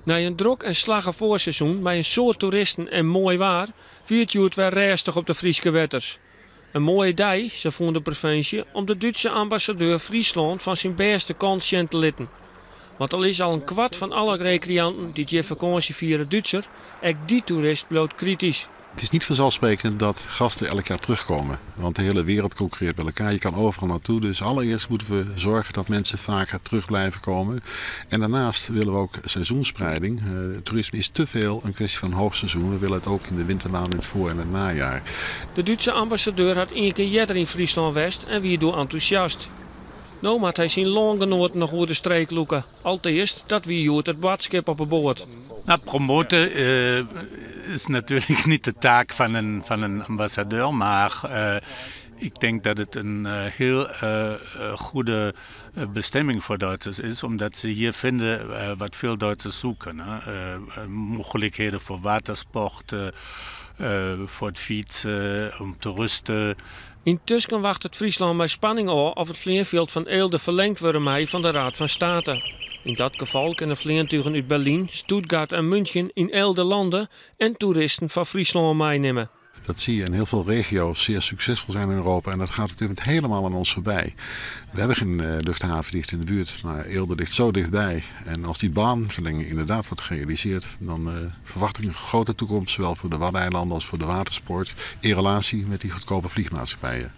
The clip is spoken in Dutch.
Na een druk en slagge voorseizoen met een soort toeristen en mooi waar, viert het weer rustig op de Frieske wetters. Een mooie dag, ze vond de provincie, om de Duitse ambassadeur Friesland van zijn beste kant te litten. Want al is al een kwart van alle recreanten die je vakantie vieren Duitser, ook die toerist bloot kritisch. Het is niet vanzelfsprekend dat gasten elk jaar terugkomen. Want de hele wereld concurreert met elkaar. Je kan overal naartoe. Dus allereerst moeten we zorgen dat mensen vaker terug blijven komen. En daarnaast willen we ook seizoenspreiding. Toerisme is te veel een kwestie van hoogseizoen. We willen het ook in de wintermaanden, in het voor- en het najaar. De Duitse ambassadeur had één keer eerder in Friesland West en wie door enthousiast. Nou had hij zijn langgenoten nog over de streek loeken. Allereerst dat wie joert het badskip op een boord. Nou, promoten is natuurlijk niet de taak van een ambassadeur, maar ik denk dat het een heel goede bestemming voor Duitsers is, omdat ze hier vinden wat veel Duitsers zoeken. Mogelijkheden voor watersport, voor het fietsen, om te rusten. Intussen wacht het Friesland met spanning op of het vliegveld van Eelde verlengd wordt mee van de Raad van State. In dat geval kunnen vliegtuigen uit Berlijn, Stuttgart en München in Eelde landen en toeristen van Friesland meenemen. Dat zie je in heel veel regio's zeer succesvol zijn in Europa en dat gaat op dit moment helemaal aan ons voorbij. We hebben geen luchthaven dicht in de buurt, maar Eelde ligt zo dichtbij. En als die baanverlenging inderdaad wordt gerealiseerd, dan verwacht ik een grote toekomst, zowel voor de Waddeneilanden als voor de watersport, in relatie met die goedkope vliegmaatschappijen.